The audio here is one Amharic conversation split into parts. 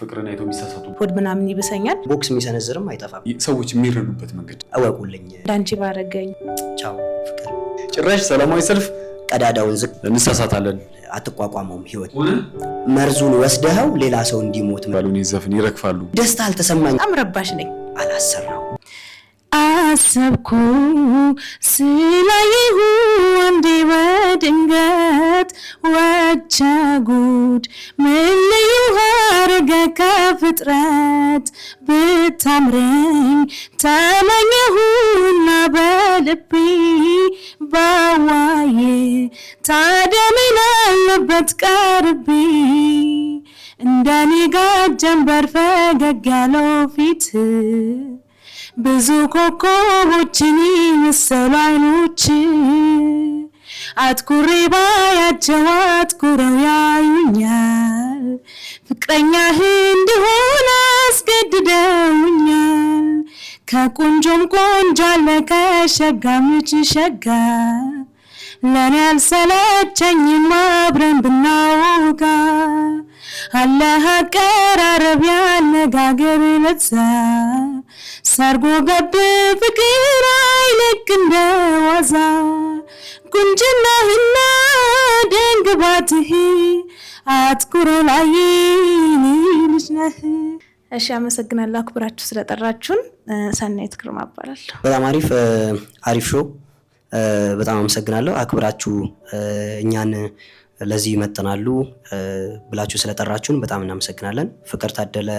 ፍቅርን አይቶ የሚሳሳቱ ሆድ ምናምን ይብሰኛል ቦክስ የሚሰነዝርም አይጠፋም ሰዎች የሚረዱበት መንገድ አወቁልኝ ዳንቺ ባረገኝ ቻው ፍቅር ጭራሽ ሰላማዊ ሰልፍ ቀዳዳውን ዝቅ እንሳሳታለን አትቋቋመውም ህይወት መርዙን ወስደው ሌላ ሰው እንዲሞት ባሉን ይዘፍን ይረክፋሉ ደስታ አልተሰማኝ አምረባሽ ነኝ አላሰራው አሰብኩ ስላይሁ እንዴ በድንገት ወቸጉድ ምልዩ አረገ ከፍጥረት ብታምረኝ ተመኘሁና በልቤ ባዋዬ ታደምን አለበት ቀርቤ እንደኔ ጋር ጀንበር ፈገግ ያለው ፊት ብዙ ኮከቦችን መሰሉ አይኖች አትኩሬ ባያቸው አትኩረው ያዩኛል ፍቅረኛህ እንደሆነ አስገድደውኛል ከቆንጆም ቆንጆ አለ ከሸጋም ልጅ ሸጋ ለኔ አልሰለቸኝም አብረን ብናወጋ አላህ አቀራረብ ያነጋገር ለዛ ሰርጎ ገብ ፍቅር አይለቅ እንደዋዛ ቁንጅናህና ደንግባትህ አትኩሮ ላይ ልጅ ነህ። እሺ አመሰግናለሁ አክብራችሁ ስለጠራችሁን። ሰናይት ግርማ እባላለሁ። በጣም አሪፍ ሾው በጣም አመሰግናለሁ አክብራችሁ እኛን ለዚህ መጥተናሉ ብላችሁ ስለጠራችሁን በጣም እናመሰግናለን። ፍቅር ታደለ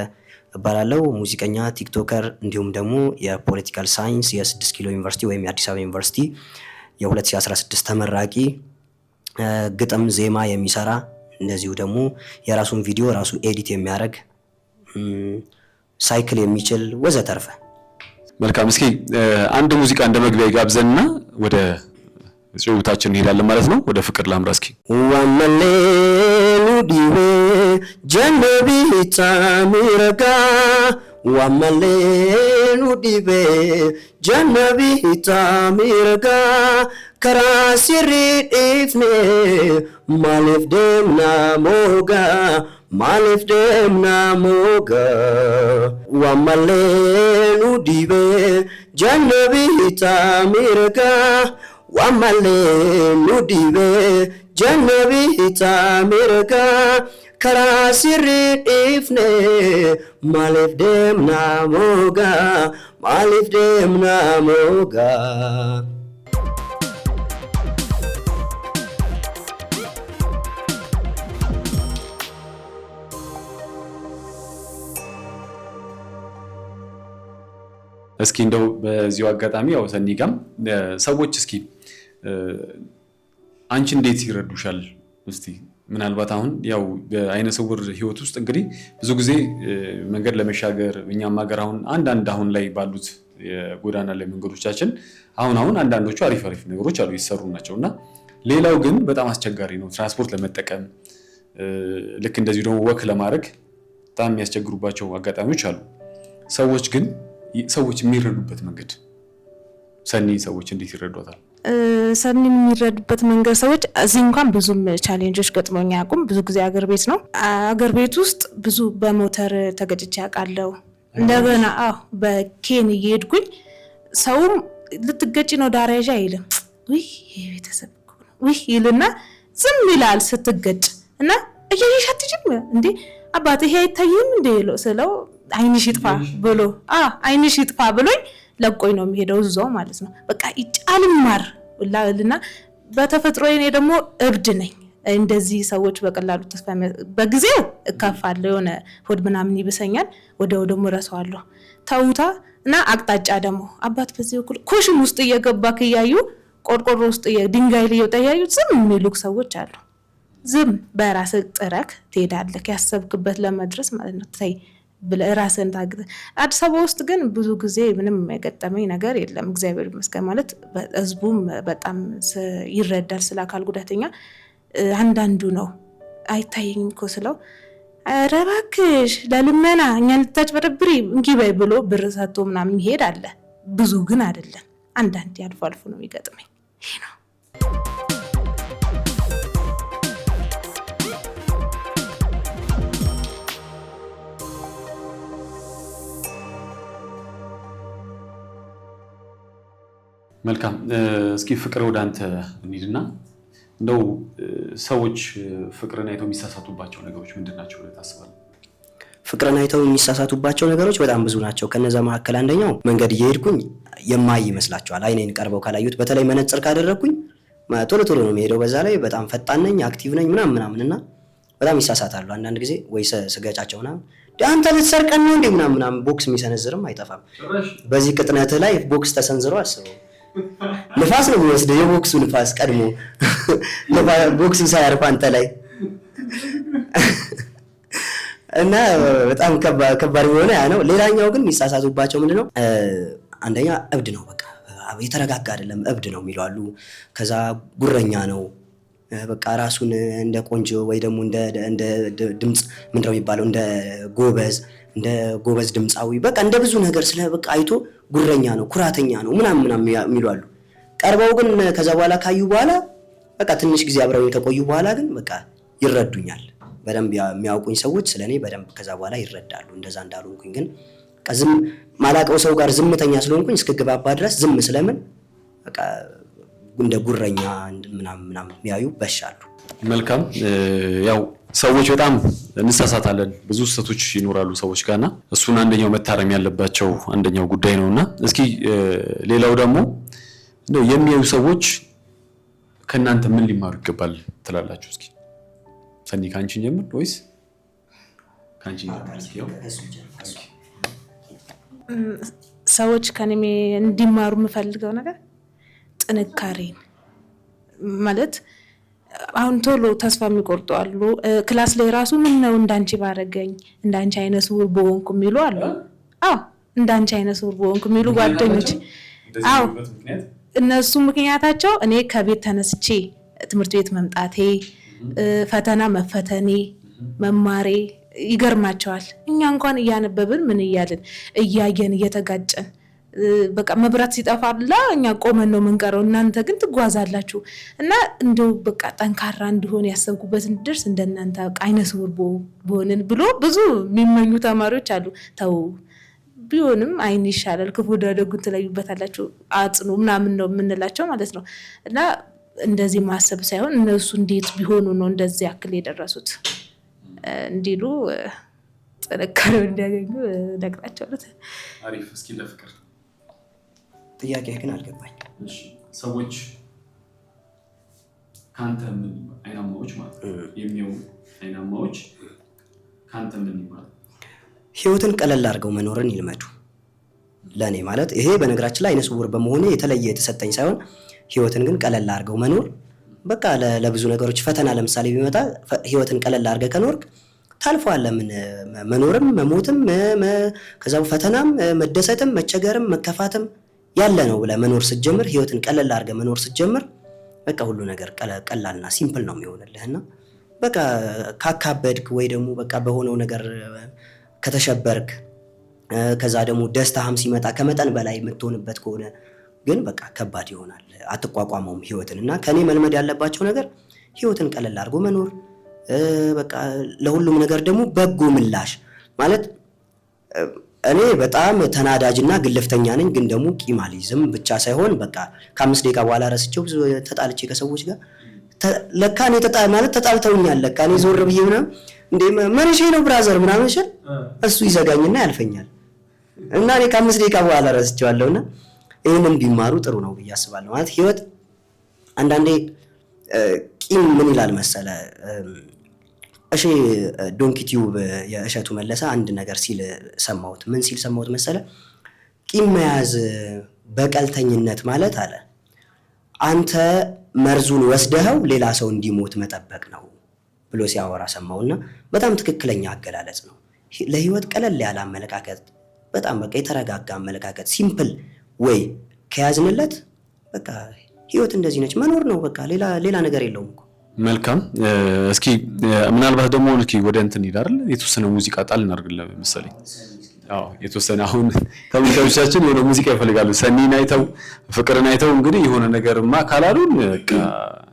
እባላለሁ ሙዚቀኛ ቲክቶከር እንዲሁም ደግሞ የፖለቲካል ሳይንስ የ6 ኪሎ ዩኒቨርሲቲ ወይም የአዲስ አበባ ዩኒቨርሲቲ የ2016 ተመራቂ ግጥም ዜማ የሚሰራ እንደዚሁ ደግሞ የራሱን ቪዲዮ ራሱ ኤዲት የሚያደርግ ሳይክል የሚችል ወዘተርፈ። መልካም እስኪ አንድ ሙዚቃ እንደመግቢያ ይጋብዘንና ወደ ጭውውታችን እንሄዳለን ማለት ነው። ወደ ፍቅር ላምራ እስኪ ዋመሌኑ ዲቤ ጀነቢ ታሚረጋ ዋመሌኑ ዲቤ ጀነቢ ታሚረጋ ከራሲሪ ዲፍኔ ማለፍ ደምና ሞጋ ማለፍ ደምና ሞጋ ዋመሌኑ ዲቤ ጀነቢ ታሚረጋ ዋመሌኑ ዲቤ ጀነቢ ታሚረጋ ከራሲሪ ዲፍኔ ማለፍ ደምና ሞጋ ማለፍ ደምና ሞጋ እስኪ እንደው በዚሁ አጋጣሚ ያው ሰኒጋም ሰዎች እስኪ አንቺ እንዴት ይረዱሻል? እስቲ ምናልባት አሁን ያው በአይነ ስውር ህይወት ውስጥ እንግዲህ ብዙ ጊዜ መንገድ ለመሻገር እኛም ሀገር አሁን ላይ ባሉት የጎዳና ላይ መንገዶቻችን አሁን አንዳንዶቹ አሪፍ ነገሮች አሉ ይሰሩ ናቸውና ሌላው ግን በጣም አስቸጋሪ ነው ትራንስፖርት ለመጠቀም ልክ እንደዚህ ደግሞ ወክ ለማድረግ በጣም የሚያስቸግሩባቸው አጋጣሚዎች አሉ። ሰዎች የሚረዱበት መንገድ ሰኒ ሰዎች እንዴት ይረዷታል? ሰኒን የሚረዱበት መንገድ ሰዎች እዚህ እንኳን ብዙም ቻሌንጆች ገጥሞኝ አያውቁም። ብዙ ጊዜ አገር ቤት ነው። አገር ቤት ውስጥ ብዙ በሞተር ተገጭቼ አውቃለሁ። እንደገና በኬን እየሄድኩኝ ሰውም ልትገጭ ነው ዳራጃ አይልም ወይ የቤተሰብ ወይ ይልና ዝም ይላል ስትገጭ እና እየሽ አትጅም እንዴ አባቴ ይሄ አይታይም እንዴ ስለው አይንሽ ይጥፋ ብሎ አይንሽ ይጥፋ ብሎኝ ለቆይ ነው የሚሄደው እዛው ማለት ነው። በቃ ይጫልማር ወላልና በተፈጥሮ እኔ ደግሞ እብድ ነኝ። እንደዚህ ሰዎች በቀላሉ ተስፋ በጊዜው እካፋለሁ የሆነ ሆድ ምናምን ይብሰኛል ወደው ደግሞ ረሳዋለሁ ታውታ እና አቅጣጫ ደግሞ አባት በዚህ በኩል ኮሽም ውስጥ እየገባ ከያዩ ቆርቆሮ ውስጥ ድንጋይ ላይ ይወጣያዩ ዝም የሚሉክ ሰዎች አሉ። ዝም በራስ ጥረክ ትሄዳለህ ያሰብክበት ለመድረስ ማለት ነው። ታይ በራስን ታግተ አዲስ አበባ ውስጥ ግን ብዙ ጊዜ ምንም የገጠመኝ ነገር የለም እግዚአብሔር ይመስገን። ማለት ህዝቡም በጣም ይረዳል ስለ አካል ጉዳተኛ አንዳንዱ ነው አይታየኝም እኮ ስለው ኧረ እባክሽ ለልመና እኛን ልታጭበረብሪ እንኪ በይ ብሎ ብር ሰጥቶ ምናምን ይሄድ አለ። ብዙ ግን አይደለም አንዳንዴ አልፎ ነው የሚገጥመኝ ይሄ ነው። መልካም እስኪ ፍቅር ወደ አንተ እንሂድና እንደው ሰዎች ፍቅርን አይተው የሚሳሳቱባቸው ነገሮች ምንድናቸው ብለህ ታስባለህ? ፍቅርን አይተው የሚሳሳቱባቸው ነገሮች በጣም ብዙ ናቸው። ከነዛ መካከል አንደኛው መንገድ እየሄድኩኝ የማይ ይመስላቸዋል። አይኔን ቀርበው ካላዩት በተለይ መነጽር ካደረግኩኝ ቶሎ ቶሎ ነው የሚሄደው። በዛ ላይ በጣም ፈጣን ነኝ፣ አክቲቭ ነኝ ምናምንና በጣም ይሳሳታሉ። አንዳንድ ጊዜ ወይ ስገጫቸው ምናምን አንተ ልትሰርቀን ነው እንዴ ምናምን ቦክስ የሚሰነዝርም አይጠፋም። በዚህ ቅጥነት ላይ ቦክስ ተሰንዝሮ አስበው ንፋስ ነው የሚወስደው፣ የቦክሱ ንፋስ ቀድሞ ቦክሱ ሳያርፍ አንተ ላይ እና በጣም ከባድ የሆነ ያ ነው። ሌላኛው ግን የሚሳሳቱባቸው ምንድነው? አንደኛ እብድ ነው፣ በቃ የተረጋጋ አይደለም እብድ ነው የሚሉ አሉ። ከዛ ጉረኛ ነው፣ በቃ ራሱን እንደ ቆንጆ ወይ ደግሞ እንደ ድምጽ ምንድነው የሚባለው እንደ ጎበዝ ድምጻዊ በቃ እንደ ብዙ ነገር ስለ በቃ አይቶ ጉረኛ ነው፣ ኩራተኛ ነው ምናምን የሚሉ አሉ። ቀርበው ግን ከዛ በኋላ ካዩ በኋላ በቃ ትንሽ ጊዜ አብረው ከቆዩ በኋላ ግን በቃ ይረዱኛል። በደንብ የሚያውቁኝ ሰዎች ስለኔ በደንብ ከዛ በኋላ ይረዳሉ እንደዛ እንዳልሆንኩኝ። ግን ዝም ማላቀው ሰው ጋር ዝምተኛ ስለሆንኩኝ እስክግባባ ድረስ ዝም ስለምን በቃ እንደ ጉረኛ ምናምን የሚያዩ በሻሉ። መልካም ያው ሰዎች በጣም እንሳሳታለን፣ ብዙ ስህተቶች ይኖራሉ ሰዎች ጋርና እሱን አንደኛው መታረም ያለባቸው አንደኛው ጉዳይ ነውና እስኪ ሌላው ደግሞ እንደው የሚያዩ ሰዎች ከናንተ ምን ሊማሩ ይገባል ትላላችሁ? እስኪ ሰኒ ካንቺን ጀምር ወይስ ካንቺን ጀምር? ሰዎች ከኔ እንዲማሩ የምፈልገው ነገር ጥንካሬን ማለት አሁን ቶሎ ተስፋ የሚቆርጡ አሉ። ክላስ ላይ ራሱ ምን ነው እንዳንቺ ባረገኝ እንዳንቺ አይነት ውር በሆንኩ የሚሉ አሉ። እንዳንቺ አይነት ውር በሆንኩ የሚሉ ጓደኞች እነሱ ምክንያታቸው እኔ ከቤት ተነስቼ ትምህርት ቤት መምጣቴ፣ ፈተና መፈተኔ፣ መማሬ ይገርማቸዋል። እኛ እንኳን እያነበብን ምን እያልን እያየን እየተጋጨን በቃ መብራት ሲጠፋላ እኛ ቆመን ነው መንቀረው፣ እናንተ ግን ትጓዛላችሁ። እና እንደው በቃ ጠንካራ እንዲሆን ያሰብኩበት እንድርስ እንደናንተ አይነ ስውር በሆንን ብሎ ብዙ የሚመኙ ተማሪዎች አሉ። ተው ቢሆንም አይን ይሻላል ክፉ ደጉን ትለዩበታላችሁ አጽኑ ምናምን ነው የምንላቸው ማለት ነው። እና እንደዚህ ማሰብ ሳይሆን እነሱ እንዴት ቢሆኑ ነው እንደዚህ ያክል የደረሱት እንዲሉ ጥንካሬው እንዲያገኙ ነግራቸዋለሁ። አሪፍ። እስኪ ለፍቅር ጥያቄ ግን አልገባኝ። እሺ ሰዎች ካንተ ምን አይናማዎች ማለት የሚያዩ አይናማዎች ካንተ ምን ይማሩ? ህይወትን ቀለል አድርገው መኖርን ይልመዱ። ለኔ ማለት ይሄ በነገራችን ላይ አይነ ስውር በመሆኔ የተለየ የተሰጠኝ ሳይሆን ህይወትን ግን ቀለል አድርገው መኖር በቃ ለብዙ ነገሮች ፈተና ለምሳሌ ቢመጣ ህይወትን ቀለል አድርገህ ከኖርክ ታልፈዋለህ። መኖርም መሞትም ከዛው ፈተናም መደሰትም መቸገርም መከፋትም ያለ ነው ብለህ መኖር ስትጀምር ህይወትን ቀለል አድርገህ መኖር ስትጀምር በቃ ሁሉ ነገር ቀላልና ሲምፕል ነው የሚሆንልህና በቃ ካካበድክ ወይ ደግሞ በቃ በሆነው ነገር ከተሸበርክ ከዛ ደግሞ ደስታህም ሲመጣ ከመጠን በላይ የምትሆንበት ከሆነ ግን በቃ ከባድ ይሆናል፣ አትቋቋመውም ህይወትን። እና ከኔ መልመድ ያለባቸው ነገር ህይወትን ቀለል አድርጎ መኖር በቃ ለሁሉም ነገር ደግሞ በጎ ምላሽ ማለት እኔ በጣም ተናዳጅና ግልፍተኛ ነኝ፣ ግን ደግሞ ቂም አልይዝም ብቻ ሳይሆን በቃ ከ5 ደቂቃ በኋላ ረስቼው ብዙ ተጣልቼ ከሰዎች ጋር ለካ እኔ ማለት ተጣልተውኛል ለካ እኔ ዞር ብዬ ምናምን እንዴ መርሼ ነው ብራዘር ምናምን እሺ እሱ ይዘጋኝና ያልፈኛል እና እኔ ከ5 ደቂቃ በኋላ ረስቼዋለሁና ይሄንን ቢማሩ ጥሩ ነው ብዬ አስባለሁ። ማለት ህይወት አንዳንዴ ቂም ምን ይላል መሰለ እሺ ዶንኪ ቲዩብ የእሸቱ መለሰ አንድ ነገር ሲል ሰማሁት። ምን ሲል ሰማሁት መሰለ? ቂም መያዝ በቀልተኝነት ማለት አለ አንተ መርዙን ወስደኸው ሌላ ሰው እንዲሞት መጠበቅ ነው ብሎ ሲያወራ ሰማውና በጣም ትክክለኛ አገላለጽ ነው። ለህይወት ቀለል ያለ አመለካከት በጣም በቃ የተረጋጋ አመለካከት ሲምፕል ወይ ከያዝንለት በቃ ህይወት እንደዚህ ነች መኖር ነው በቃ ሌላ ነገር የለውም እኮ። መልካም። እስኪ ምናልባት ደግሞ እስኪ ወደ እንትን ሄድ አይደል የተወሰነ ሙዚቃ ጣል እናድርግልህ መሰለኝ። አዎ የተወሰነ አሁን ተመልካቾቻችን የሆነ ሙዚቃ ይፈልጋሉ። ሰኒን አይተው ፍቅርን አይተው እንግዲህ የሆነ ነገርማ ካላሉን በቃ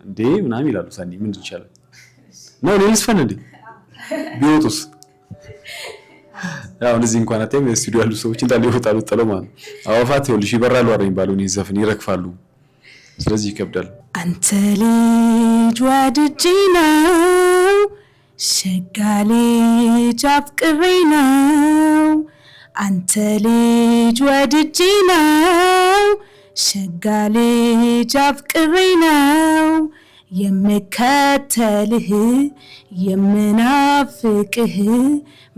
እንዴ ምናምን ይላሉ። ሰኒ ምንድን ይችላል ነው ለልስፈን እንዴ ቢወጡስ አሁን እዚህ እንኳን አትይም ስቱዲዮ ያሉ ሰዎች እንዳለ ይወጣሉ ጥለው ማለት አዋፋት ይኸውልሽ ይበራሉ አይደል ባሉን ይዘፍን ይረግፋሉ። ስለዚህ ይከብዳል። አንተ ልጅ ወድጄ ነው ሸጋ ልጅ አፍቅሬ ነው አንተ ልጅ ወድጄ ነው ሸጋ ልጅ አፍቅሬ ነው የምከተልህ የምናፍቅህ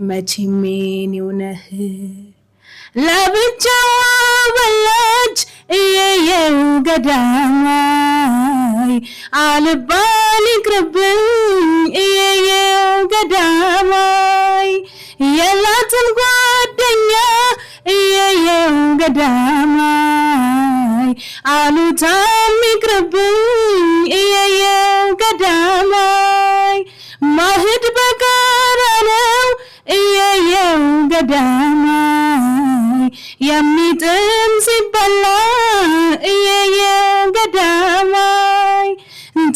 መቼም የኔው ነህ ለብቻዋ በላች እየየው ገዳማይ አልባል ይቅርብኝ እየየው ገዳማይ የላትን ጓደኛ እየየው ገዳማይ አሉታም ይቅርብኝ እየየው ገዳማይ ማህድ በጋራ ነው እየየው ገዳማይ የሚጥም ሲበላ እየየው ገዳማይ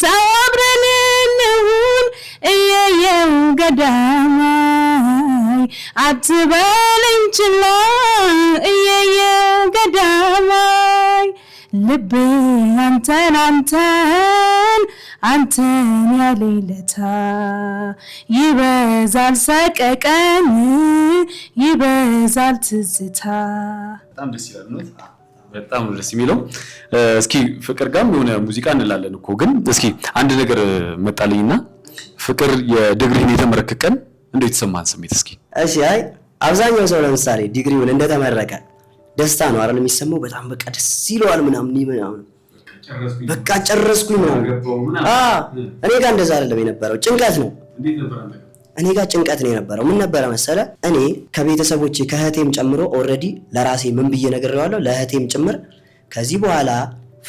ተባብረን እንሁን እየየው ገዳማይ አትበለኝ ችላ እየየው ገዳማይ ልቤ አንተን ያሌለታ ይበዛል ሰቀቀን ይበዛል ትዝታ። በጣም ደስ ይላል ነው በጣም ደስ የሚለው። እስኪ ፍቅር ጋርም የሆነ ሙዚቃ እንላለን እኮ ግን እስኪ አንድ ነገር መጣልኝና ፍቅር የዲግሪን የተመረቀቀን እንደው የተሰማን ስሜት እስኪ። እሺ አይ አብዛኛው ሰው ለምሳሌ ዲግሪውን እንደተመረቀ ደስታ ነው አይደል የሚሰማው በጣም በቃ ደስ ይለዋል ምናምን በቃ ጨረስኩኝ ምናምን እኔ ጋር እንደዛ አይደለም የነበረው ጭንቀት ነው። እኔ ጋር ጭንቀት ነው የነበረው። ምን ነበረ መሰለ እኔ ከቤተሰቦቼ ከእህቴም ጨምሮ ኦልሬዲ ለራሴ ምን ብዬ ነግሬዋለሁ ለእህቴም ጭምር ከዚህ በኋላ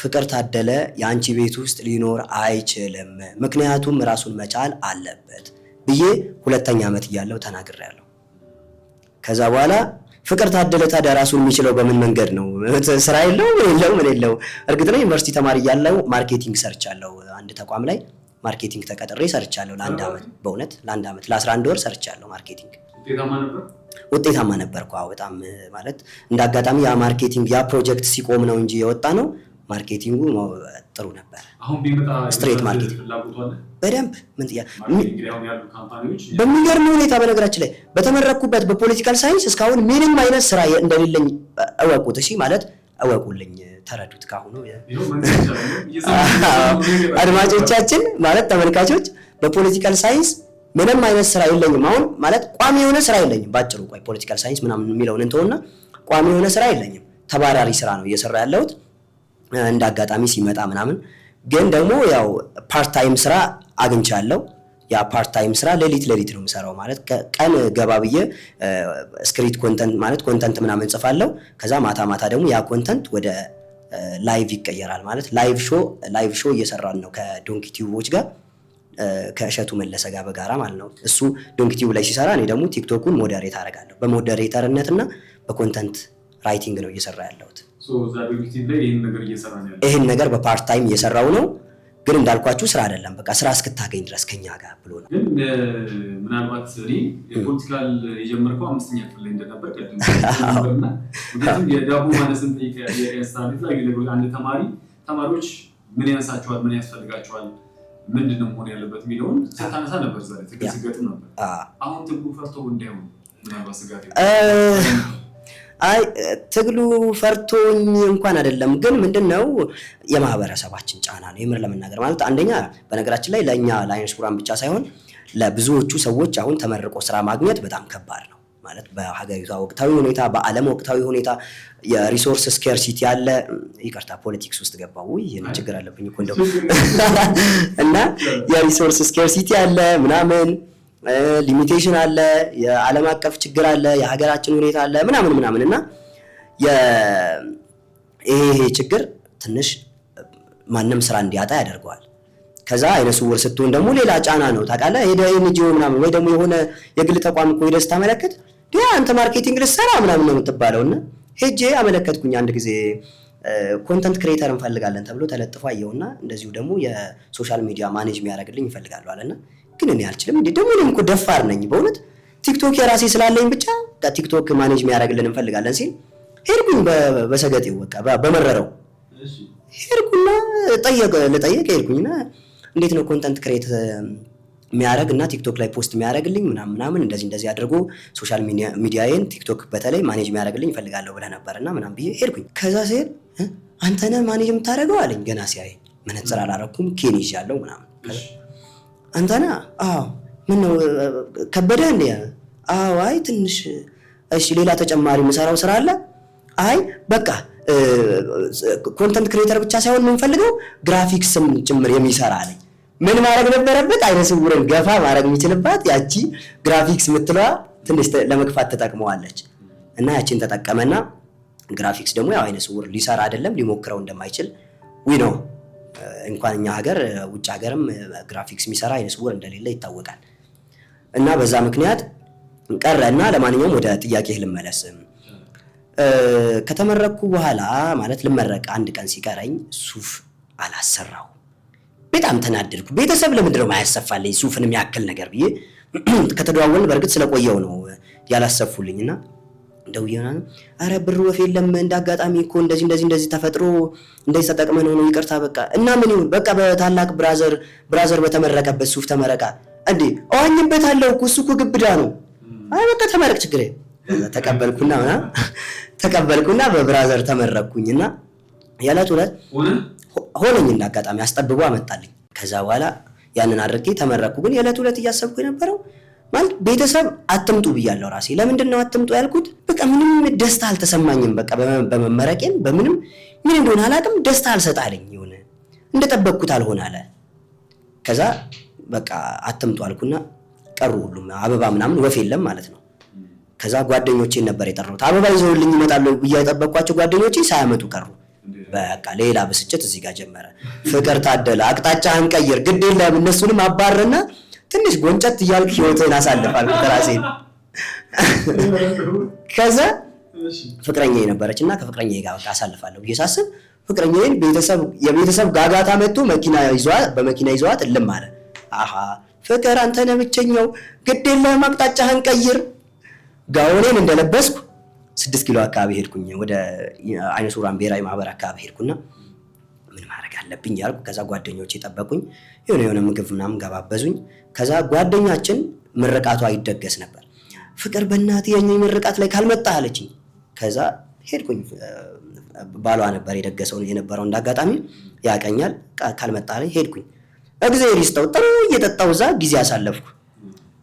ፍቅር ታደለ የአንቺ ቤት ውስጥ ሊኖር አይችልም ምክንያቱም ራሱን መቻል አለበት ብዬ 2ኛ ዓመት እያለሁ ተናግሬያለሁ። ከዛ በኋላ ፍቅር ታደለ ታዲያ ራሱን የሚችለው በምን መንገድ ነው? ስራ የለው ምን የለው። እርግጥ ነው ዩኒቨርሲቲ ተማሪ እያለሁ ማርኬቲንግ ሰርቻለሁ አንድ ተቋም ላይ ማርኬቲንግ ተቀጥሬ ሰርቻለሁ ለአንድ ዓመት በእውነት ለአንድ ዓመት ለ11 ወር ሰርቻለሁ ማርኬቲንግ። ውጤታማ ነበርኩ። አዎ በጣም ማለት እንዳጋጣሚ ያ ማርኬቲንግ ያ ፕሮጀክት ሲቆም ነው እንጂ የወጣ ነው ማርኬቲንጉ ጥሩ ነበር። አሁን ቢመጣ ስትሬት ማርኬቲንግ በደንብ ምን በሚገርም ሁኔታ በነገራችን ላይ በተመረኩበት በፖለቲካል ሳይንስ እስካሁን ምንም አይነት ስራ እንደሌለኝ እወቁት። እሺ ማለት እወቁልኝ ተረዱት ካሁኑ አድማጮቻችን ማለት ተመልካቾች በፖለቲካል ሳይንስ ምንም አይነት ስራ የለኝም። አሁን ማለት ቋሚ የሆነ ስራ የለኝም ባጭሩ። ቆይ ፖለቲካል ሳይንስ ምናምን የሚለውን እንተውና ቋሚ የሆነ ስራ የለኝም። ተባራሪ ስራ ነው እየሰራ ያለሁት እንዳጋጣሚ ሲመጣ ምናምን። ግን ደግሞ ያው ፓርት ታይም ስራ አግኝቻለሁ። ያ ፓርት ታይም ስራ ሌሊት ነው የምሰራው ማለት ቀን ገባ ብዬ ስክሪፕት ኮንተንት ማለት ኮንተንት ምናምን ጽፋለሁ። ከዛ ማታ ደግሞ ያ ኮንተንት ወደ ላይቭ ይቀየራል ማለት ላይቭ ሾው እየሰራን ነው ከዶንኪ ቲዩቦች ጋር ከእሸቱ መለሰ ጋር በጋራ ማለት ነው። እሱ ዶንኪ ቲዩብ ላይ ሲሰራ እኔ ደግሞ ቲክቶኩን ሞዴሬት አደርጋለሁ። በሞዴሬተርነትና በኮንተንት ራይቲንግ ነው እየሰራ ያለሁት። ይሄን ነገር በፓርት ታይም እየሰራው ነው። ግን እንዳልኳችሁ ስራ አይደለም በቃ ስራ እስክታገኝ ድረስ ከኛ ጋር ብሎ ነው። ግን ምናልባት እኔ የፖለቲካል የጀመርከው 5ኛ ክፍል ላይ እንደነበር ቀድሞ ነበርና ምክንያቱም የዳቦ ማነስን የስታዲት ላይ አንድ ተማሪዎች ምን ያንሳቸዋል ምን ያስፈልጋቸዋል ምንድነው መሆን ያለበት የሚለውን ታነሳ ነበር ዛሬ ተገዝገጥ ነበር። አሁን ትግሉ ፈርቶ እንዳይሆን ምናልባት ስጋት አይ ትግሉ ፈርቶኝ እንኳን አይደለም። ግን ምንድነው የማህበረሰባችን ጫና ነው የምር ለመናገር ማለት አንደኛ በነገራችን ላይ ለኛ ለአይነሽ ቡራን ብቻ ሳይሆን ለብዙዎቹ ሰዎች አሁን ተመርቆ ስራ ማግኘት በጣም ከባድ ነው ማለት በሀገሪቷ ወቅታዊ ሁኔታ በአለም ወቅታዊ ሁኔታ የሪሶርስ ስኬርሲቲ አለ። ይቅርታ ፖለቲክስ ውስጥ ገባው ይሄን ችግር አለብኝ እኮ እንደው እና የሪሶርስ ስኬርሲቲ አለ ምናምን ሊሚቴሽን አለ የዓለም አቀፍ ችግር አለ የሀገራችን ሁኔታ አለ ምናምን እና ይሄ ችግር ትንሽ ማንም ስራ እንዲያጣ ያደርገዋል። ከዛ አይነ ስውር ስትሆን ደግሞ ሌላ ጫና ነው ታውቃለህ። ሄደ ኤንጂኦ ምናምን ወይ ደግሞ የሆነ የግል ተቋም እኮ ሄደህ ስታመለክት አንተ ማርኬቲንግ ልትሰራ ምናምን ነው የምትባለውና ሄጄ አመለከትኩኝ አንድ ጊዜ ኮንተንት ክሬተር እንፈልጋለን ተብሎ ተለጥፎ አየውና እንደዚሁ ደግሞ የሶሻል ሚዲያ ማኔጅ የሚያደርግልኝ እንፈልጋለሁ አለና ግን እኔ አልችልም እንዴ ደግሞ እኔም እኮ ደፋር ነኝ በእውነት ቲክቶክ የራሴ ስላለኝ ብቻ ቲክቶክ ማኔጅ የሚያደርግልን እንፈልጋለን ሲል ሄድኩኝ በሰገጤው በቃ በመረረው ሄድኩና ልጠየቅ ሄድኩኝና እንዴት ነው ኮንተንት ክሬት የሚያደርግ እና ቲክቶክ ላይ ፖስት የሚያደርግልኝ ምናምን እንደዚህ አድርጎ ሶሻል ሚዲያዬን ቲክቶክ በተለይ ማኔጅ የሚያደርግልኝ እፈልጋለሁ ብለህ ነበርና ምናምን ብዬ ሄድኩኝ። ከዛ ሲሄድ አንተ ነህ ማኔጅ የምታደርገው አለኝ። ገና ሲያይ መነጽር አላረኩም ኬን ይዣለሁ ምናምን። አንተ ነህ? አዎ። ምን ነው ከበደ እንዴ? አዎ። አይ ትንሽ እሺ፣ ሌላ ተጨማሪ የምሰራው ስራ አለ? አይ በቃ ኮንተንት ክሬተር ብቻ ሳይሆን የምንፈልገው ግራፊክስም ጭምር የሚሰራ አለኝ። ምን ማድረግ ነበረበት? አይነ ስውርን ገፋ ማድረግ የሚችልባት ያቺ ግራፊክስ የምትለዋ ትንሽ ለመግፋት ተጠቅመዋለች እና ያቺን ተጠቀመና ግራፊክስ ደግሞ ያው አይነ ስውር ሊሰራ አይደለም ሊሞክረው እንደማይችል ነው። እንኳን እኛ ሀገር ውጭ ሀገርም ግራፊክስ የሚሰራ አይነ ስውር እንደሌለ ይታወቃል። እና በዛ ምክንያት ቀረና ለማንኛውም ወደ ጥያቄህ ልመለስ። ከተመረኩ በኋላ ማለት ልመረቅ አንድ ቀን ሲቀረኝ ሱፍ አላሰራው። በጣም ተናደድኩ። ቤተሰብ ለምንድን ነው ማያሰፋልኝ ሱፍን የሚያክል ነገር ብዬ ከተደዋወልን በእርግጥ ስለቆየው ነው ያላሰፉልኝና ደውዬና አረ ብር ወፍ የለም እንዳጋጣሚ እኮ እንደዚህ ተፈጥሮ እንደዚህ ተጠቅመን ነው ይቅርታ በቃ እና ምን ይሁን በቃ በታላቅ ብራዘር በተመረቀበት ሱፍ ተመረቃ እንዴ አዋኝበታለሁ እኮ እሱ እኮ ግብዳ ነው። አይ በቃ ተመረቅ ችግር ተቀበልኩና በብራዘር ተመረቅኩኝና ያላት ሁለት ሆነኝ እንዳጋጣሚ አስጠብቦ አመጣልኝ። ከዛ በኋላ ያንን አድርጌ ተመረቅኩ። ግን የዕለት ሁለት እያሰብኩ የነበረው ማለት ቤተሰብ አትምጡ ብያለሁ ራሴ። ለምንድን ነው አትምጡ ያልኩት? በቃ ምንም ደስታ አልተሰማኝም። በቃ በመመረቄም በምንም ምን እንደሆነ አላውቅም ደስታ አልሰጣለኝ። ይሁን እንደጠበቅኩት አልሆነ አለ። ከዛ በቃ አትምጡ አልኩና ቀሩ ሁሉም። አበባ ምናምን ወፍ የለም ማለት ነው። ከዛ ጓደኞቼን ነበር የጠራሁት። አበባ ይዘውልኝ ይመጣሉ ብዬ የጠበቅኳቸው ጓደኞቼ ሳያመጡ ቀሩ። በቃ ሌላ ብስጭት እዚህ ጋር ጀመረ። ፍቅር ታደለ አቅጣጫህን ቀይር፣ ግድ የለም እነሱንም አባርና ትንሽ ጎንጨት እያልክ ህይወትህን አሳልፋል ከራሴን። ከዛ ፍቅረኛዬ ነበረችና ከፍቅረኛዬ ጋር በቃ አሳልፋለሁ ብዬ ሳስብ ፍቅረኛዬን የቤተሰብ ጋጋታ መጥቶ በመኪና ይዟት እልም አለ። አሃ ፍቅር አንተ ነህ ብቸኛው፣ ግድ የለም አቅጣጫህን ቀይር። ጋውኔን እንደለበስኩ 6 ኪሎ አካባቢ ሄድኩኝ። ወደ አይነ ስውራን ብሔራዊ ማህበር አካባቢ ሄድኩና ምን ማድረግ አለብኝ ያልኩ። ከዛ ጓደኞቼ ጠበቁኝ። የሆነ ምግብ ምናምን ገባበዙኝ። ከዛ ጓደኛችን ምርቃቷ ይደገስ ነበር። ፍቅር በእናትህ የኛ ምርቃት ላይ ካልመጣህ አለችኝ። ከዛ ሄድኩኝ። ባሏ ነበር የነበረው እንዳጋጣሚ ያቀኛል። ካልመጣህ ላይ ሄድኩኝ። እግዚአብሔር ይስጠው ጥሩ እየጠጣው እዛ ጊዜ አሳለፍኩ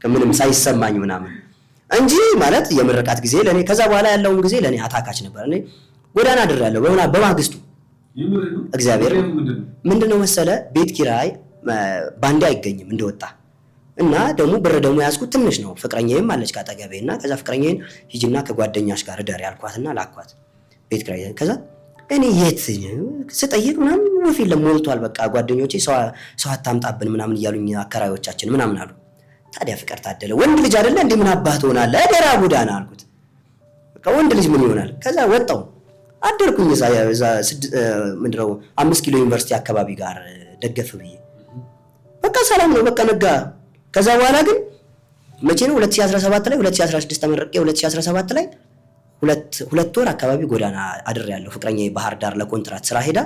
ምንም ሳይሰማኝ ምናምን እንጂ ማለት የምርቃት ጊዜ ለኔ ከዛ በኋላ ያለውን ጊዜ ለኔ አታካች ነበር። እኔ ጎዳና አድራለሁ በማግስቱ እግዚአብሔር ምንድነው መሰለ ቤት ኪራይ ባንዴ አይገኝም እንደወጣ እና ደግሞ ብር ደግሞ ያዝኩት ትንሽ ነው። ፍቅረኛዬም አለች ካጠገቤና ከዛ ፍቅረኛዬን ሂጂና ከጓደኛሽ ጋር እደር ያልኳትና ላኳት ቤት ኪራይ። ከዛ እኔ የት ስጠይቅ ምናምን ወፍ የለም ሞልቷል። በቃ ጓደኞቼ ሰው አታምጣብን ምናምን እያሉኝ አከራዮቻችን ምናምን አሉ። ታዲያ ፍቅር ታደለ ወንድ ልጅ አይደለ እንዴ ምን አባህ ትሆናለህ? እደራ ጎዳና አልኩት። በቃ ወንድ ልጅ ምን ይሆናል? ከዛ ወጣው አደርኩኝ እዛ ምንድነው 5 ኪሎ ዩኒቨርሲቲ አካባቢ ጋር ደገፍ ብዬ በቃ ሰላም ነው በቃ ነጋ። ከዛ በኋላ ግን መቼ ነው 2017 ላይ 2016 ተመረቄ 2017 ላይ ሁለት ወር አካባቢ ጎዳና አድሬያለሁ። ፍቅረኛዬ ባህር ዳር ለኮንትራት ስራ ሄዳ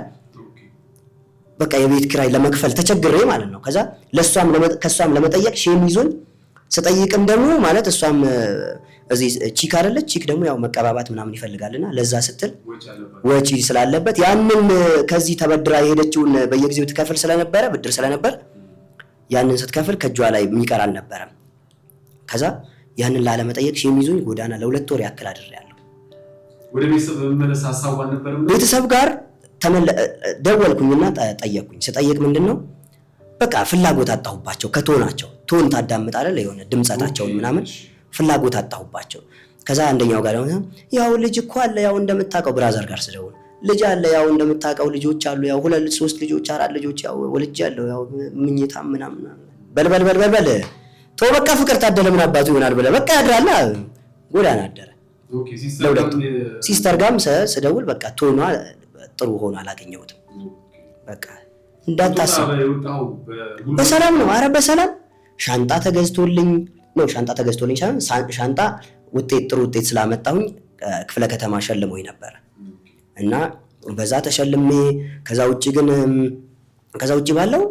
በቃ የቤት ኪራይ ለመክፈል ተቸግሬ ማለት ነው። ከዛ ከሷም ለመጠየቅ ሼም ይዞኝ ስጠይቅም ደግሞ ማለት እሷም እዚህ ቺክ አይደለች ቺክ ደግሞ ያው መቀባባት ምናምን ይፈልጋልና ለዛ ስትል ወጪ ስላለበት ያንን ከዚህ ተበድራ የሄደችውን በየጊዜው ትከፍል ስለነበረ ብድር ስለነበር ያንን ስትከፍል ከጇ ላይ የሚቀር አልነበረም። ከዛ ያንን ላለመጠየቅ ሼም ይዞኝ ጎዳና ለ2 ወር ያክል አድሬያለሁ። ወደ ቤተሰብ መመለስ ሐሳቡ አልነበረም። ቤተሰብ ጋር ደወልኩኝና ጠየቅኩኝ። ስጠይቅ ምንድነው በቃ ፍላጎት አጣሁባቸው። ከቶናቸው ቶን ታዳምጥ አይደል የሆነ ድምጻታቸውን ምናምን ፍላጎት አጣሁባቸው። ከዛ አንደኛው ጋር ያው ልጅ እኮ አለ ያው እንደምታውቀው ብራዘር ጋር ስደውል ልጅ አለ ያው እንደምታውቀው ልጆች አሉ ያው 2 3 ልጆች 4 ልጆች ያው ወልጅ ያለው ያው ምኝታ ምናምን በልበል ተው በቃ ፍቅር ታደለ ምን አባቱ ይሆናል ብለ በቃ ያድራላ ጎዳና አደረ። ኦኬ ሲስተር ጋርም ስደውል በቃ ቶኗ ጥሩ ሆኖ አላገኘሁትም። በቃ እንዳታስብ በሰላም ነው። አረ በሰላም ሻንጣ ተገዝቶልኝ ነው ሻንጣ ተገዝቶልኝ ሻንጣ ውጤት ጥሩ ውጤት ስላመጣሁኝ ክፍለ ከተማ ሸልሞኝ ነበር እና በዛ ተሸልሜ ከዛ ውጪ ባለው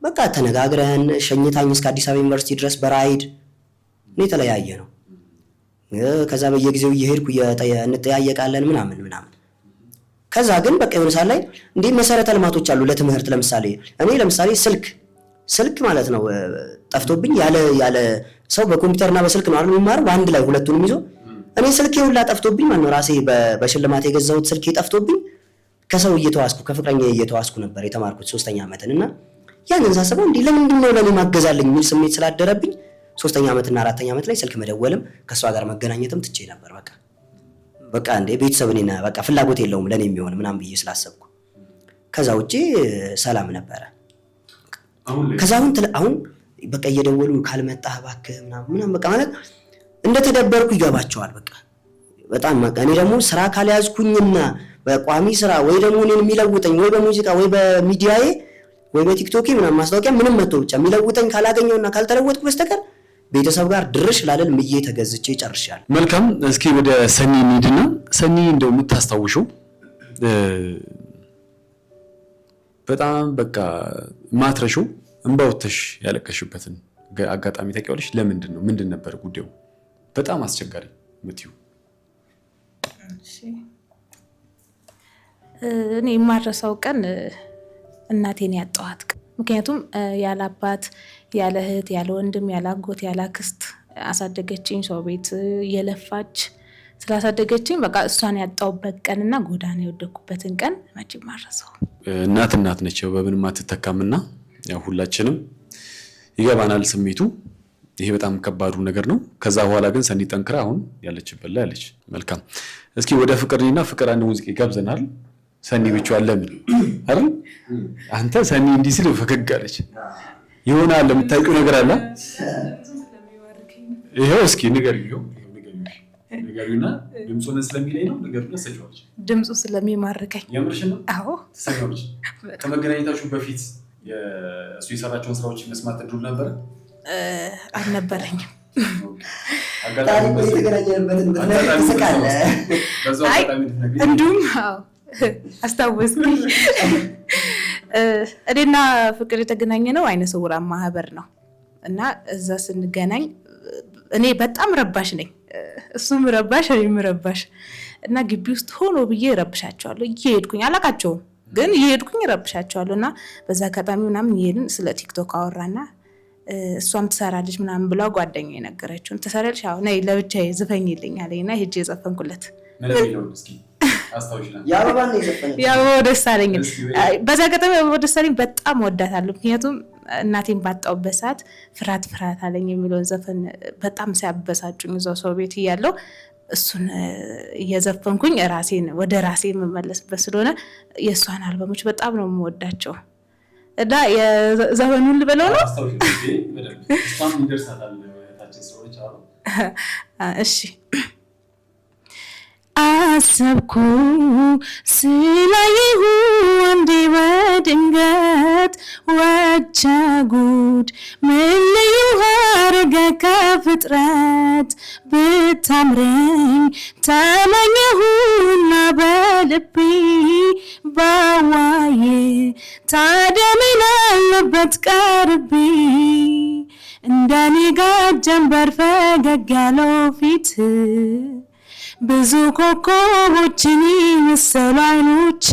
በቃ ተነጋግረን ሸኝታኝ እስከ አዲስ አበባ ዩኒቨርሲቲ ድረስ በራይድ ነው የተለያየ ነው። ከዛ በየጊዜው እየሄድኩ እንጠያየቃለን ምናምን ከዛ ግን በቃ የሆነ ሰዓት ላይ እንዴ መሰረተ ልማቶች አሉ ለትምህርት ለምሳሌ ስልክ ማለት ነው ጠፍቶብኝ ያለ ሰው በኮምፒውተርና በስልክ ነው አይደል የሚማረው በአንድ ላይ ሁለቱንም ይዞ እኔ ስልኬ ሁላ ጠፍቶብኝ ማለት ነው ራሴ በሽልማት የገዛሁት ስልኬ ጠፍቶብኝ ከሰው እየተዋስኩ ከፍቅረኛ እየተዋስኩ ነበር የተማርኩት 3ኛ ዓመትን እና ያንን ሳስበው እንዴ ለምንድን ነው ለኔ ማገዛልኝ የሚል ስሜት ስላደረብኝ 3ኛ ዓመትና 4ኛ ዓመት ላይ ስልክ መደወልም ከሷ ጋር መገናኘትም ትቼ ነበር። በቃ እንዴ ቤተሰብ እኔና በቃ ፍላጎት የለውም ለኔ የሚሆን ምናምን ብዬ ስላሰብኩ ከዛ ውጪ ሰላም ነበረ። ከዛ አሁን በቃ እየደወሉ ካልመጣህ እባክህ ምናምን በቃ ማለት እንደተደበርኩ ይገባቸዋል። በቃ በጣም በቃ እኔ ደግሞ ስራ ካልያዝኩኝና በቋሚ ስራ ወይ ደግሞ እኔን የሚለውጠኝ ወይ በሙዚቃ ወይ በሚዲያዬ ወይ በቲክቶክ ምናምን ማስታወቂያ ምንም መጥቶ ብቻ የሚለውጠኝ ካላገኘውና ካልተለወጥኩ በስተቀር ቤተሰብ ጋር ድርሽ ላልል ምዬ ተገዝቼ ጨርሻለሁ። መልካም እስኪ ወደ ሰኒ እንሂድና ሰኒ እንደው የምታስታውሽው በጣም በቃ ማትረሺው እንባውተሽ ያለቀሽበትን አጋጣሚ ታውቂዋለሽ? ለምንድን ነው ምንድን ነበር ጉዳዩ? በጣም አስቸጋሪ ምትዩ? እሺ እኔ የማረሳው ቀን እናቴን ያጣኋት። ምክንያቱም ያለ አባት ያለ እህት ያለ ወንድም ያለ አጎት ያለ አክስት አሳደገችኝ። ሰው ቤት የለፋች ስላሳደገችኝ በቃ እሷን ያጣሁበት ቀንና ጎዳና የወደኩበትን ቀን መቼም ማረሳው። እናት ነች በምንም አትተካምና ያው ሁላችንም ይገባናል ስሜቱ። ይሄ በጣም ከባዱ ነገር ነው። ከዛ በኋላ ግን ሰኒ ጠንክራ አሁን ያለችበት ላይ ያለች። መልካም እስኪ ወደ ፍቅርና ፍቅር አንድ ሙዚቃ ይጋብዘናል። ሰኒ ብቻዋን ለምን አይደል? አንተ ሰኒ እንዲህ ሲል ፈገግ አለች። ይሆናል የምታውቂው ነገር አለ? ይሄው እስኪ ንገሪው። ንገሪውና ድምፁን ስለሚለኝ ነው ንገሪውና ሰጪዋለች። ድምፁ ስለሚማርከኝ። የምርሽ ነው? አዎ ተሰማች። ከመገናኘታችሁ በፊት እሱ የሰራቸውን ስራዎች መስማት እድሉ ነበር? አልነበረኝም። እንዲሁም አስታወስኩኝ። እኔና ፍቅር የተገናኘ ነው አይነ ስውራን ማህበር ነው እና እዛ ስንገናኝ እኔ በጣም ረባሽ ነኝ፣ እሱም ረባሽ እኔም ረባሽ እና ግቢ ውስጥ ሆኖ ብዬ ረብሻቸዋለሁ። እየሄድኩኝ አላቃቸውም ግን እየሄድኩኝ ረብሻቸዋለሁ እና በዛ አጋጣሚ ምናምን ይሄንን ስለ ቲክቶክ አወራና እሷም ትሰራለች ምናምን ብላ ጓደኛዬ ነገረችው። ትሰራለች? አዎ ነይ ለብቻዬ ዝፈኝልኝ አለኝና ሄጄ ዘፈንኩለት። ያው ደሳለኝ በዛ አጋጣሚ ደሳለኝ በጣም ወዳታለሁ። ምክንያቱም እናቴን ባጣሁበት ሰዓት ፍርሃት አለኝ የሚለውን ዘፈን በጣም ሲያበሳጩኝ እዛው ሰው ቤት እያለሁ እሱን እየዘፈንኩኝ ራሴን ወደ ራሴ የምመለስበት ስለሆነ የእሷን አልበሞች በጣም ነው የምወዳቸው እና የዘፈኑን ልበለው ነው። እሺ አሰብኩ ስላየሁ እንዴ በድንገት ወቸ ጉድ ምን ልዩ አረገ ከፍጥረት ብታምረኝ ተመኘሁና በልቤ ባዋዬ ታዲያ ምን አለበት ቀርቤ እንደኔ ጋር ጀንበር ፈገግ ያለው ፊት ብዙ ኮከቦችን መሰሉ አይኖች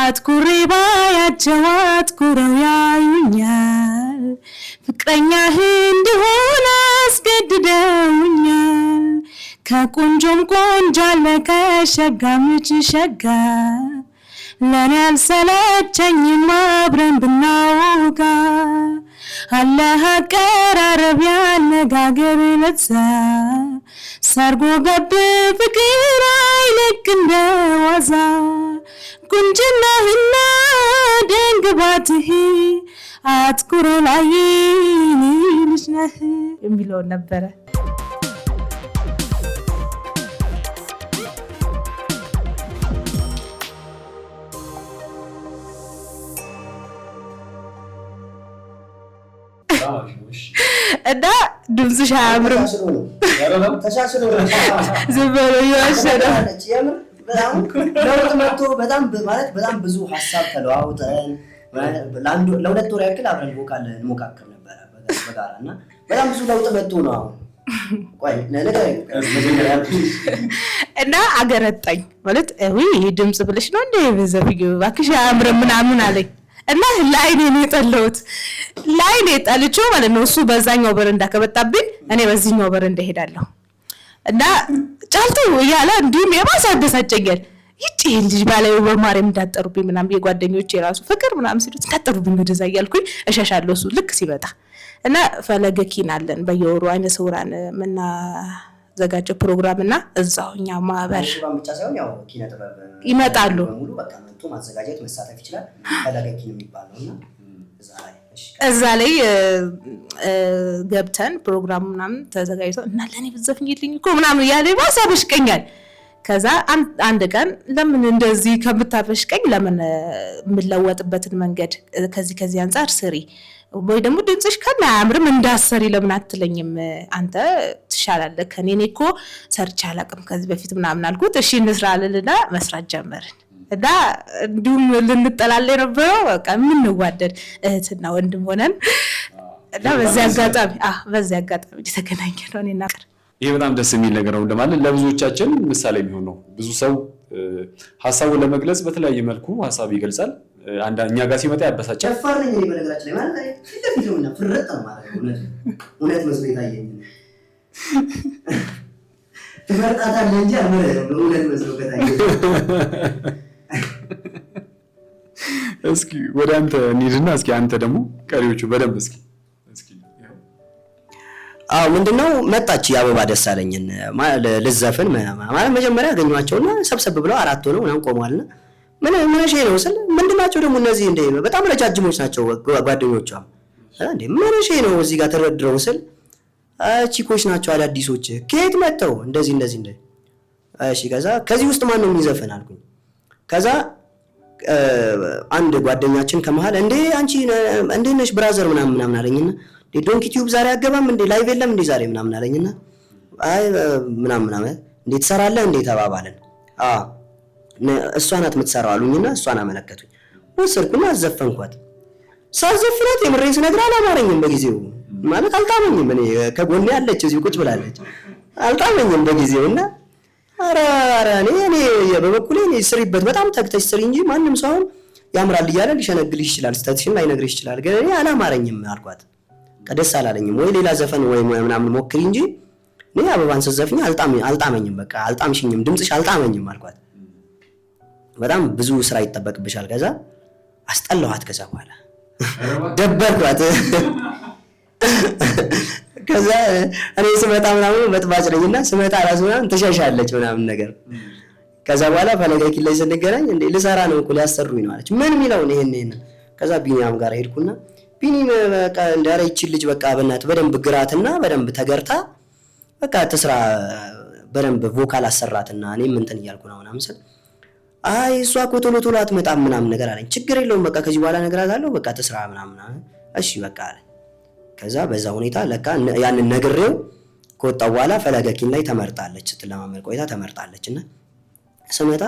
አትኩሬ ባያቸው አትኩረው ያዩኛል ፍቅረኛህ እንድሆን አስገድደውኛል ከቆንጆም ቆንጆ አለ ከሸጋም ልጅ ሸጋ ለኔ አልሰለቸኝም አብረን ብናወጋ አላህ አቀራረብ ያነጋገር ለዛ ሰርጎ ገብ ፍቅር አይለቅ እንደዋዛ ቁንጅናህና ደንግባትህ አትኩሮ ላይ ልጅ ነህ የሚለው ነበረ። እና ድምፅሽ አያምርም ተሻሽሎ ዝም ብሎ ይዋሸደ ለውጥ መጥቶ በጣም ብዙ ሀሳብ ተለዋውጠን ለሁለት ወር ያክል አብረን ቮካል እንሞካከር ነበረ በጋራ እና በጣም ብዙ ለውጥ መጥቶ ነው አሁን እና አገረጣኝ ማለት ይሄ ድምፅ ብለሽ ነው እንደ በዘብዩ እባክሽ አያምርም ምናምን አለኝ እና ላይኔ ነው የጠለሁት ላይኔ ጠልቼው ማለት ነው እሱ በዛኛው በረንዳ ከመጣብኝ እኔ በዚህኛው በረንዳ ሄዳለሁ እና ጫልቱ ያለ እንዲሁም የማሳደሳጨኛል ይጭ ልጅ ባላዩ በማርያም እንዳጠሩብኝ ምናምን የጓደኞቼ ራሱ ፍቅር ምናምን ሲሉት እንዳጠሩብኝ ወደዛ እያልኩኝ እሸሻለሁ እሱ ልክ ሲመጣ እና ፈለገ ኪን አለን በየወሩ አይነ ስውራን ዘጋጀ ፕሮግራም እና እዛውኛ ማህበር ብቻ ሳይሆን ያው ኪነ ጥበብ ይመጣሉ ሙሉ በቃ መጥቶ ማዘጋጀት መሳተፍ ይችላል ፈለገ ኪን የሚባለውና እዛ ላይ ገብተን ፕሮግራም ምናምን ተዘጋጅቶ እና ለኔ ብትዘፍኝልኝ እኮ ምናምን ያለ ማሳበሽቀኛል ከዛ አንድ ቀን ለምን እንደዚህ ከምታበሽቀኝ ለምን ምለወጥበትን መንገድ ከዚህ አንፃር ስሪ ወይ ደግሞ ድምጽሽ ከና አያምርም እንዳሰሪ ለምን አትለኝም አንተ ትሻላለህ ከኔ እኮ ሰርቻ አላቅም ከዚህ በፊት ምናምን አልኩት እሺ እንስራለልና መስራት ጀመርን እና እንዲሁም ልንጠላለ ነበር በቃ ምን እንዋደድ እህትና ወንድም ሆነን እና በዚህ አጋጣሚ ተገናኘን እኔና ይሄ በጣም ደስ የሚል ነገር ነው እንደማለት ለብዙዎቻችን ምሳሌ የሚሆን ነው ብዙ ሰው ሐሳቡን ለመግለጽ በተለያየ መልኩ ሐሳብ ይገልጻል አንዳኛ ጋር ሲመጣ ያበሳጫል ጨፋርኝ እኔ በነገራችን ላይ ማለት እንደዚህ ነው ፍረጥ ነው ማለት ነው እውነት መስሎ ይታየኝ ተፈርጣታለህ እንጂ አልመረም እውነት መስሎ ከታየኝ እስኪ ወደ አንተ እንሂድና እስኪ አንተ ደግሞ ቀሪዎቹ በደንብ እስኪ ምንድነው መጣች ያበባ ደሳለኝን ለዘፈን ማለት መጀመሪያ አገኘዋቸውና ሰብሰብ ብለው አራት ሆነው ምናምን ቆመዋልና ምን እሺ ነው ስል ምንድናቸው ደግሞ እነዚህ እንደ በጣም ረጃጅሞች ናቸው ጓደኞቿ እንዴ ምን እሺ ነው እዚህ ጋር ተረድረው ስል ቺኮች ናቸው አዳዲሶች ከየት መጣው እንደዚህ እሺ ከዚህ ውስጥ ማን ነው የሚዘፈን አልኩኝ ከዛ አንድ ጓደኛችን ከመሃል እንዴ አንቺ እንዴ ነሽ ብራዘር ምናምን አለኝና ዶንኪ ቲዩብ ዛሬ አገባም እንዴ ላይቭ የለም እንዴ ዛሬ ምናምን አለኝና አይ ምናምን እንዴ ትሰራለህ እንዴ ተባባልን እሷ ናት የምትሰራው አሉኝና እሷን አመለከቱኝ ወሰድኩና አዘፈንኳት ሳዘፍናት የምሬን ስነግር አላማረኝም በጊዜው ማለት አልጣመኝም እኔ ከጎኔ ያለች እዚህ ቁጭ ብላለች አልጣመኝም በጊዜውና አረ እኔ በበኩሌ እኔ ስሪበት በጣም ተግተሽ ስሪ እንጂ ማንም ሰው ያምራል እያለ ሊሸነግልሽ ይችላል ስተትሽን ላይነግርሽ ይችላል ግን እኔ አላማረኝም አልኳት ቀደስ አላለኝም ወይ ሌላ ዘፈን ወይ ምናምን ሞክሪ እንጂ እኔ አበባን ስዘፍኝ አልጣመኝም በቃ አልጣምሽኝም ድምጽሽ አልጣመኝም አልኳት በጣም ብዙ ስራ ይተበቅብሻል ከዛ አስጠላኋት ከዛ በኋላ ደበርኳት ከዛ እኔ ስመጣ ምናምን በጥባጭ ነኝና ስመጣ ራሱ ምናምን ተሻሻለች ምናምን ነገር ከዛ በኋላ ፈለገ ኪል ላይ ስንገናኝ እንዴ ልሰራ ነው እኮ ሊያሰሩኝ ነው አለች ምን ሚለው ነው ይሄን ከዛ ቢኒያም ጋር ሄድኩና ቢኒ በቃ እንዳረይች ልጅ በቃ በእናት በደንብ ግራትና በደንብ ተገርታ በቃ ተስራ በደንብ ቮካል አሰራትና እኔም እንትን እያልኩ ነው ምናምን ስል አይ እሷ እኮ ቶሎ አትመጣም ምናምን ነገር አለኝ ችግር የለውም በቃ ከዚህ በኋላ ነገራታለሁ በቃ ተስራ ምናምን እሺ በቃ አለ ከዛ በዛ ሁኔታ ለካ ያንን ነግሬው ከወጣው በኋላ ፈለገ ኪን ላይ ተመርጣለች ስትለማመድ ቆይታ ተመርጣለችና ስመጣ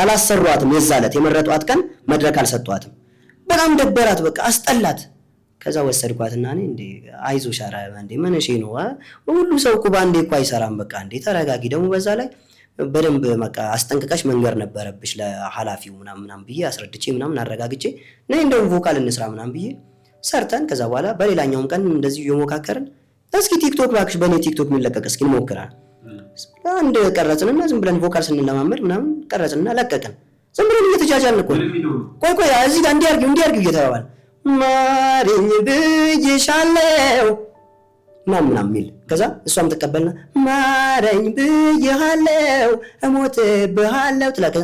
አላሰሯትም የዛለት የመረጧት ቀን መድረክ አልሰጧትም በጣም ደበራት በቃ አስጠላት ከዛ ወሰድኳትና እኔ እንዴ አይዞሽ ኧረ እንዴ ምን እሺ ነው ሁሉ ሰው እኮ ባንዴ እኮ አይሰራም በቃ እንዴ ተረጋጊ ደግሞ በዛ ላይ በደንብ በቃ አስጠንቅቀሽ መንገር ነበረብሽ ለሐላፊው ምናምን ብዬ አስረድቼ ምናምን አረጋግጬ ነይ እንደውም ቮካል እንስራ ምናምን ብዬ ሰርተን ከዛ በኋላ በሌላኛውም ቀን እንደዚህ የሞካከርን እስኪ ቲክቶክ ባክሽ በኔ ቲክቶክ የሚለቀቅ እስኪ እንሞክራለን አንድ ቀረጽንና ዝም ብለን ቮካል ስንለማመድ ምናምን ቀረጽንና ለቀቅን ዝም ብለን እየተጃጃልን እኮ ቆይ እዚህ ጋር እንዲያርጊው እየተባባል ማሪኝ ብዬሻለው ምናምን ሚል ከዛ እሷም ተቀበልና ማረኝ ብዬሃለው እሞትብሃለው ትላከ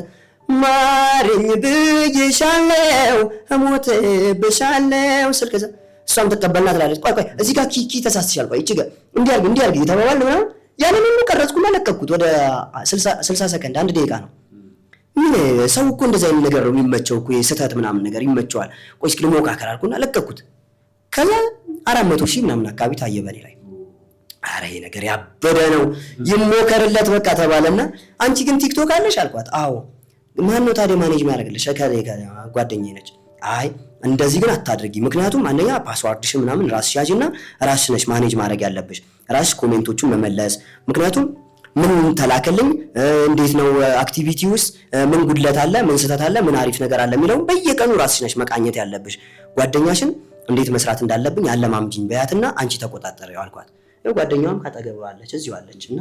ማሪኝ ብዬሻለው እሞትብሻለው ስል ከዛ እሷም ተቀበልና ትላለች ቆይ እዚህ ጋር ኪ ተሳስተሻል ቆይ እቺ ጋር እንዲያርጊ እየተባባል ምናምን ያንን ሁሉ ቀረጽኩና ለቀቅኩት ወደ 60 ሰከንድ 1 ደቂቃ ነው ምን ሰው እኮ እንደዛ አይነት ነገር ነው የሚመቸው እኮ የስተት ምናምን ነገር ይመቸዋል ቆይ እስኪ ልሞካከር አልኩና ለቀቅኩት ከዛ 400,000 ምናምን አካባቢ ታየ በኔ ላይ። አረ ይሄ ነገር ያበደ ነው ይሞከርለት በቃ ተባለና አንቺ ግን ቲክቶክ አለሽ አልኳት። አዎ። ማን ነው ታዲያ ማኔጅ የሚያደርግልሽ? ጓደኛዬ ነች። አይ እንደዚህ ግን አታድርጊ፣ ምክንያቱም አንደኛ ፓስዋርድሽ ምናምን ራስሽ ያዥና ራስሽ ነሽ ማኔጅ ማድረግ ያለብሽ፣ ራስሽ ኮሜንቶቹን መመለስ። ምክንያቱም ምን ተላከልኝ፣ እንዴት ነው አክቲቪቲ ውስጥ ምን ጉድለት አለ፣ ምን ስህተት አለ፣ ምን አሪፍ ነገር አለ የሚለው በየቀኑ ራስሽ ነሽ መቃኘት ያለብሽ። ጓደኛሽን እንዴት መስራት እንዳለብኝ አለማምጂኝ በያትና አንቺ ተቆጣጠሪው አልኳት። ያው ጓደኛዋም ካጠገብ አለች እዚሁ አለችና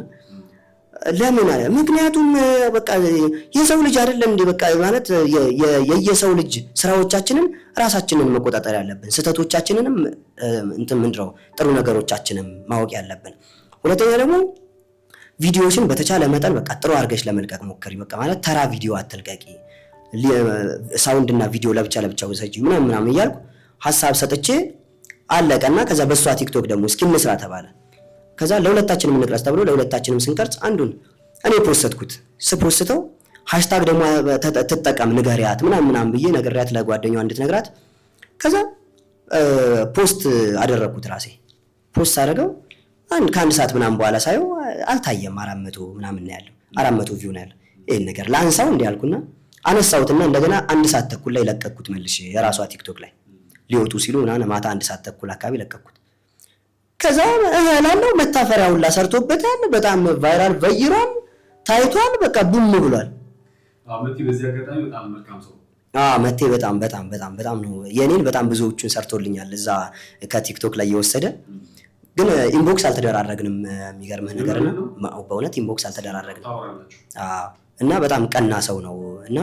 ለምን አለ፣ ምክንያቱም በቃ የሰው ልጅ አይደለም እንዴ በቃ ማለት የየሰው ልጅ ስራዎቻችንን ራሳችንን መቆጣጠር ያለብን፣ ስህተቶቻችንንም ምንድነው ጥሩ ነገሮቻችንን ማወቅ ያለብን። ሁለተኛ ደግሞ ቪዲዮሽን በተቻለ መጠን በቃ ጥሩ አድርገሽ ለመልቀቅ ሞክሪ። በቃ ማለት ተራ ቪዲዮ አትልቀቂ፣ ሳውንድ እና ቪዲዮ ለብቻ ወሰጂ ምናምን እያልኩ ሀሳብ ሰጥቼ አለቀና ከዛ በሷ ቲክቶክ ደግሞ እስኪ እንስራ ተባለ። ከዛ ለሁለታችንም እንቅረጽ ተብሎ ለሁለታችንም ስንቀርጽ አንዱን እኔ ፖስተትኩት። ስፖስተው ሃሽታግ ደግሞ ተጠቀም ንገሪያት ምናምን ብዬ ነግሬያት ለጓደኛዋ እንድትነግራት ከዛ ፖስት አደረኩት ራሴ። ፖስት አደረገው ከአንድ ሰዓት ምናምን በኋላ ሳየው አልታየም። 400 ምናምን ነው ያለው፣ 400 ቪው ነው ያለው። ይሄን ነገር ላንሳው እንዲያልኩና አነሳውትና እንደገና 1 ሰዓት ተኩል ላይ ለቀቅኩት መልሼ የራሷ ቲክቶክ ላይ ሊወጡ ሲሉ ምናምን ማታ 1 ሰዓት ተኩል አካባቢ ለቀቅኩት። ከዛ እህላለው መታፈሪያ ሁላ ሰርቶበታል። በጣም ቫይራል ቫይራል ታይቷል። በቃ ቡም ብሏል። መቴ በዚህ አጋጣሚ በጣም መልካም ሰው። መቴ በጣም ነው የኔን በጣም ብዙዎቹን ሰርቶልኛል እዛ ከቲክቶክ ላይ የወሰደ። ግን ኢንቦክስ አልተደራረግንም። የሚገርምህ ነገርና በእውነት ኢንቦክስ አልተደራረግንም። እና በጣም ቀና ሰው ነው። እና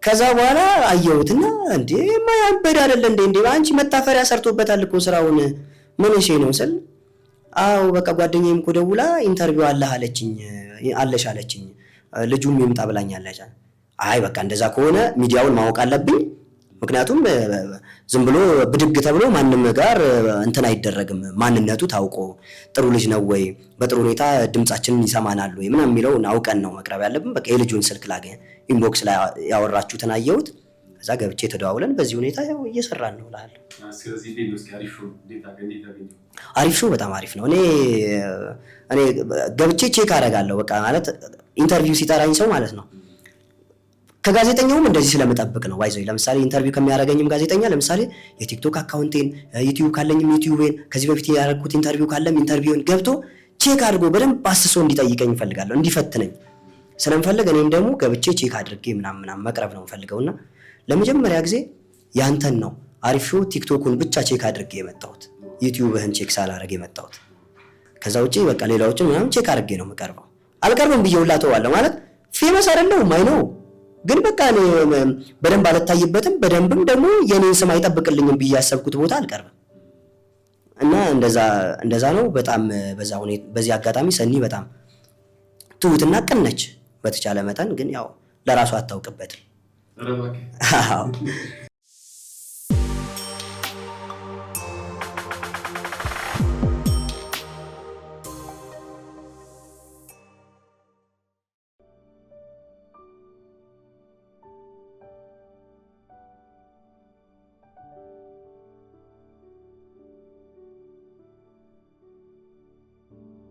ከዛ በኋላ አየሁትና እንዴ ማያበድ አይደለ እንዴ አንቺ መታፈሪያ ሰርቶበታል እኮ ስራውን ምን እሺ ነው ስል አው በቃ ጓደኛዬም እኮ ደውላ ኢንተርቪው አለሽ አለችኝ ልጁም ይምጣ ብላኛለች። አይ በቃ እንደዛ ከሆነ ሚዲያውን ማወቅ አለብኝ፣ ምክንያቱም ዝም ብሎ ብድግ ተብሎ ማንንም ጋር እንትን አይደረግም። ማንነቱ ታውቆ ጥሩ ልጅ ነው ወይ በጥሩ ሁኔታ ድምጻችንን ይሰማናል ወይ ምናምን የሚለውን አውቀን ነው መቅረብ ያለብን። በቃ የልጁን ስልክ ላገኝ ኢንቦክስ ላይ ያወራችሁትን አየሁት። ከዛ ገብቼ ተደዋውለን በዚህ ሁኔታ ያው እየሰራን ነው እላለሁ። ስለዚህ ዴሎስ አሪፍ ነው። አሪፍ ነው፣ በጣም አሪፍ ነው። እኔ ገብቼ ቼክ አደርጋለሁ። በቃ ማለት ኢንተርቪው ሲጠራኝ ሰው ማለት ነው ከጋዜጠኛውም እንደዚህ ስለምጠብቅ ነው። ዋይዘይ ለምሳሌ ኢንተርቪው ከሚያደርገኝም ጋዜጠኛ ለምሳሌ የቲክቶክ አካውንቴን ዩቲዩብ ካለኝም ዩቲዩቤን ከዚህ በፊት ያደረኩት ኢንተርቪው ካለም ኢንተርቪውን ገብቶ ቼክ አድርጎ በደንብ አስሶ እንዲጠይቀኝ እፈልጋለሁ፣ እንዲፈትነኝ ስለምፈልግ እኔም ደግሞ ገብቼ ቼክ አድርጌ ምናምን መቅረብ ነው የምፈልገውና ለመጀመሪያ ጊዜ ያንተን ነው አሪፍ ሾው ቲክቶኩን ብቻ ቼክ አድርጌ የመጣሁት፣ ዩቲዩብህን ቼክ ሳላደርግ የመጣሁት። ከዛ ውጪ በቃ ሌላዎችን ምናምን ቼክ አድርጌ ነው የምቀርበው። አልቀርብም ብዬ ሁላ ተዋለሁ ማለት ፌመስ አይደለሁም አይ ነው፣ ግን በቃ እኔ በደንብ አልታይበትም፣ በደንብም ደግሞ የኔን ስም አይጠብቅልኝም ብዬ ያሰብኩት ቦታ አልቀርብም። እና እንደዛ ነው። በጣም በዚህ አጋጣሚ ሰኒ በጣም ትሁትና ቅን ነች በተቻለ መጠን፣ ግን ያው ለራሷ አታውቅበትም።